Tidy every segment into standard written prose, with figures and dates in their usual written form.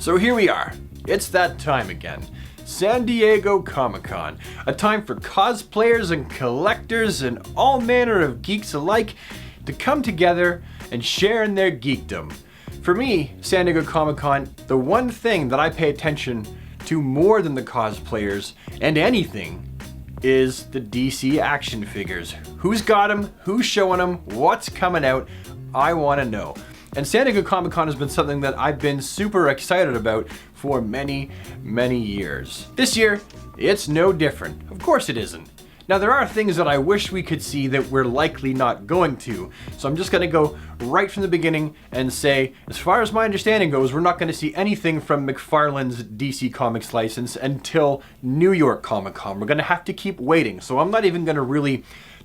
So here we are. It's that time again. San Diego Comic-Con, a time for cosplayers and collectors and all manner of geeks alike to come together and share in their geekdom. For me, San Diego Comic-Con, the one thing that I pay attention to more than the cosplayers and anything is the DC action figures. Who's got them? Who's showing them? What's coming out? I want to know. And San Diego Comic-Con has been something that I've been super excited about for many, many years. This year, it's no different. Of course it isn't. Now there are things that I wish we could see that we're likely not going to. So I'm just gonna go right from the beginning and say, as far as my understanding goes, we're not gonna see anything from McFarlane's DC Comics license until New York Comic-Con. We're gonna have to keep waiting. So I'm not even gonna really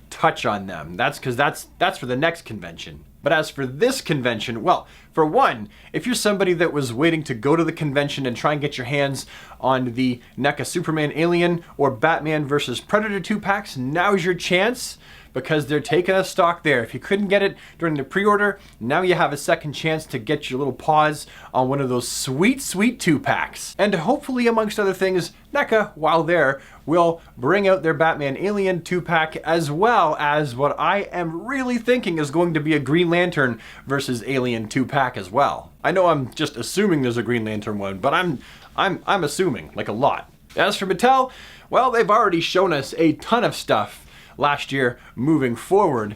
touch on them. That's because that's for the next convention. But as for this convention, well, for one, if you're somebody that was waiting to go to the convention and try and get your hands on the NECA Superman Alien or Batman vs. Predator 2-packs, now's your chance because they're taking a stock there. If you couldn't get it during the pre-order, now you have a second chance to get your little paws on one of those sweet, sweet 2-packs. And hopefully, amongst other things, NECA, while there, will bring out their Batman Alien 2-pack as well as what I am really thinking is going to be a Green Lantern versus Alien 2-pack as well. I know I'm just assuming there's a Green Lantern one, but I'm assuming, like a lot. As for Mattel, well, they've already shown us a ton of stuff last year moving forward.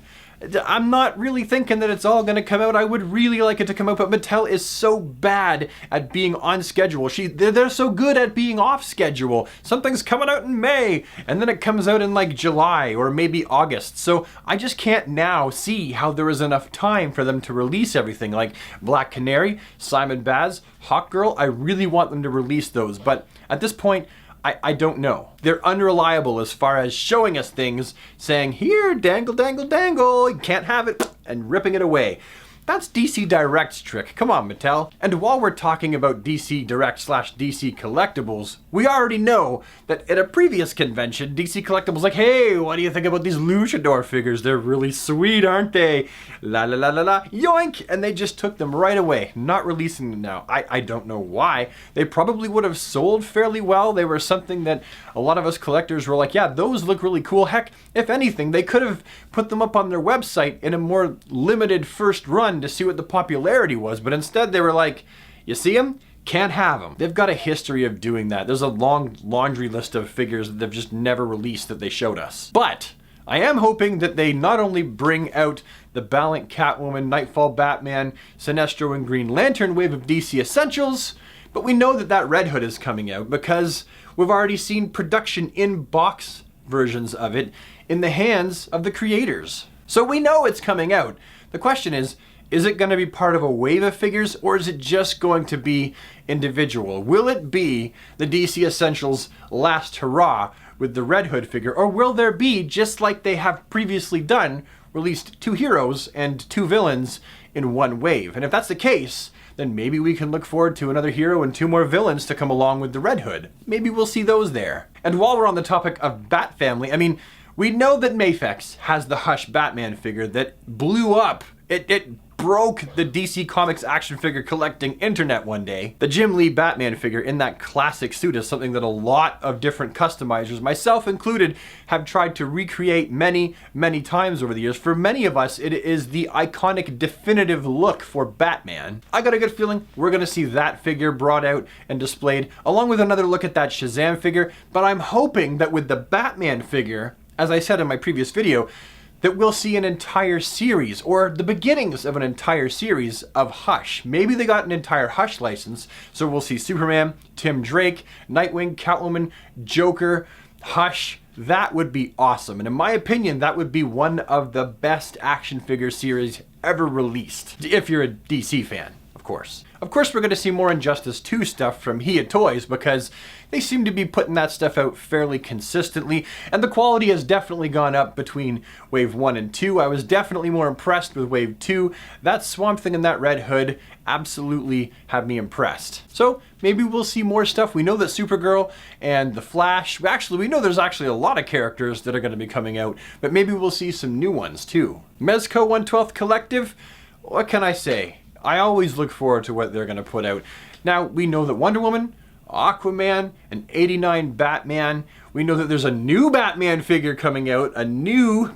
I'm not really thinking that it's all going to come out. I would really like it to come out, but Mattel is so bad at being on schedule. They're so good at being off schedule. Something's coming out in May, and then it comes out in like July or maybe August. So I just can't now see how there is enough time for them to release everything. Like Black Canary, Simon Baz, Hawkgirl, I really want them to release those, but at this point, I don't know. They're unreliable as far as showing us things, saying, here, dangle, dangle, dangle, you can't have it, and ripping it away. That's DC Direct's trick. Come on, Mattel. And while we're talking about DC Direct / DC Collectibles, we already know that at a previous convention, DC Collectibles like, hey, what do you think about these Luchador figures? They're really sweet, aren't they? La la la la la, yoink! And they just took them right away, not releasing them now. I don't know why. They probably would have sold fairly well. They were something that a lot of us collectors were like, yeah, those look really cool. Heck, if anything, they could have put them up on their website in a more limited first run to see what the popularity was, but instead they were like, you see them? Can't have them. They've got a history of doing that. There's a long laundry list of figures that they've just never released that they showed us. But I am hoping that they not only bring out the Ballant Catwoman, Nightfall Batman, Sinestro and Green Lantern wave of DC Essentials, but we know that that Red Hood is coming out because we've already seen production in box versions of it in the hands of the creators. So we know it's coming out. The question is it going to be part of a wave of figures, or is it just going to be individual? Will it be the DC Essentials last hurrah with the Red Hood figure, or will there be, just like they have previously done, released 2 heroes and 2 villains in one wave? And if that's the case, then maybe we can look forward to another hero and 2 more villains to come along with the Red Hood. Maybe we'll see those there. And while we're on the topic of Bat Family, I mean, we know that Maifix has the Hush Batman figure that blew up. It broke the DC Comics action figure collecting internet one day. The Jim Lee Batman figure in that classic suit is something that a lot of different customizers, myself included, have tried to recreate many, many times over the years. For many of us, it is the iconic definitive look for Batman. I got a good feeling we're gonna see that figure brought out and displayed, along with another look at that Shazam figure, but I'm hoping that with the Batman figure, as I said in my previous video, that we'll see an entire series, or the beginnings of an entire series of Hush. Maybe they got an entire Hush license, so we'll see Superman, Tim Drake, Nightwing, Catwoman, Joker, Hush. That would be awesome, and in my opinion, that would be one of the best action figure series ever released, if you're a DC fan, of course. Of course, we're going to see more Injustice 2 stuff from Hia Toys because they seem to be putting that stuff out fairly consistently, and the quality has definitely gone up between Wave 1 and 2. I was definitely more impressed with Wave 2. That Swamp Thing and that Red Hood absolutely have me impressed. So maybe we'll see more stuff. We know that Supergirl and The Flash, we know there's actually a lot of characters that are going to be coming out, but maybe we'll see some new ones too. Mezco 1/12 Collective, what can I say? I always look forward to what they're going to put out. Now, we know that Wonder Woman, Aquaman, and '89 Batman. We know that there's a new Batman figure coming out, a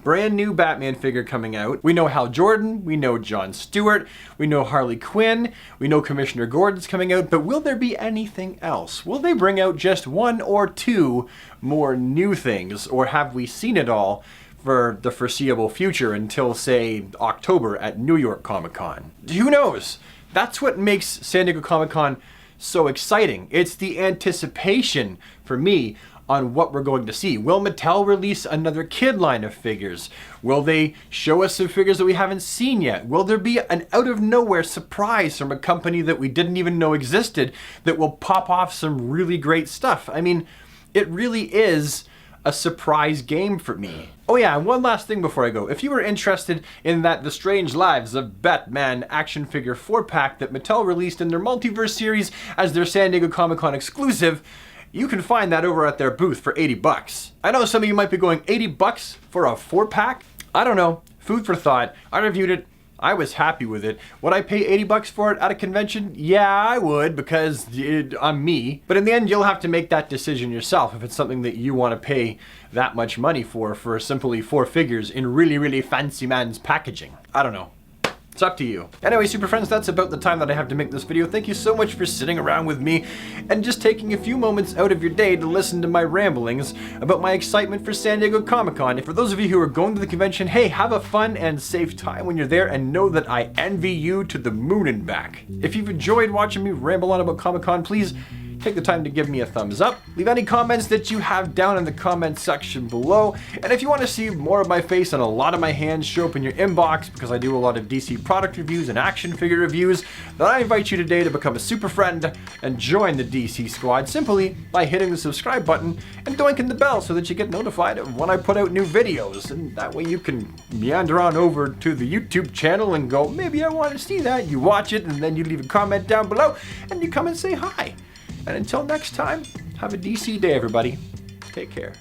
brand new Batman figure coming out. We know Hal Jordan, we know Jon Stewart, we know Harley Quinn, we know Commissioner Gordon's coming out, but will there be anything else? Will they bring out just 1 or 2 more new things, or have we seen it all for the foreseeable future until, say, October at New York Comic Con? Who knows? That's what makes San Diego Comic Con so exciting. It's the anticipation for me on what we're going to see. Will Mattel release another kid line of figures? Will they show us some figures that we haven't seen yet? Will there be an out of nowhere surprise from a company that we didn't even know existed that will pop off some really great stuff? I mean, it really is a surprise game for me. Oh yeah, and one last thing before I go. If you were interested in that The Strange Lives of Batman action figure 4-pack that Mattel released in their Multiverse series as their San Diego Comic-Con exclusive, you can find that over at their booth for 80 bucks. I know some of you might be going, 80 bucks for a 4-pack? I don't know. Food for thought. I reviewed it. I was happy with it. Would I pay 80 bucks for it at a convention? Yeah, I would, because I'm me. But in the end, you'll have to make that decision yourself if it's something that you want to pay that much money for simply 4 figures in really, really fancy man's packaging. I don't know. It's up to you. Anyway, super friends, that's about the time that I have to make this video. Thank you so much for sitting around with me and just taking a few moments out of your day to listen to my ramblings about my excitement for San Diego Comic-Con. And for those of you who are going to the convention, hey, have a fun and safe time when you're there, and know that I envy you to the moon and back. If you've enjoyed watching me ramble on about Comic-Con, please take the time to give me a thumbs up. Leave any comments that you have down in the comment section below. And if you want to see more of my face and a lot of my hands show up in your inbox, because I do a lot of DC product reviews and action figure reviews, then I invite you today to become a super friend and join the DC squad simply by hitting the subscribe button and doinking the bell so that you get notified of when I put out new videos. And that way you can meander on over to the YouTube channel and go, maybe I want to see that. You watch it and then you leave a comment down below and you come and say hi. And until next time, have a DC day, everybody. Take care.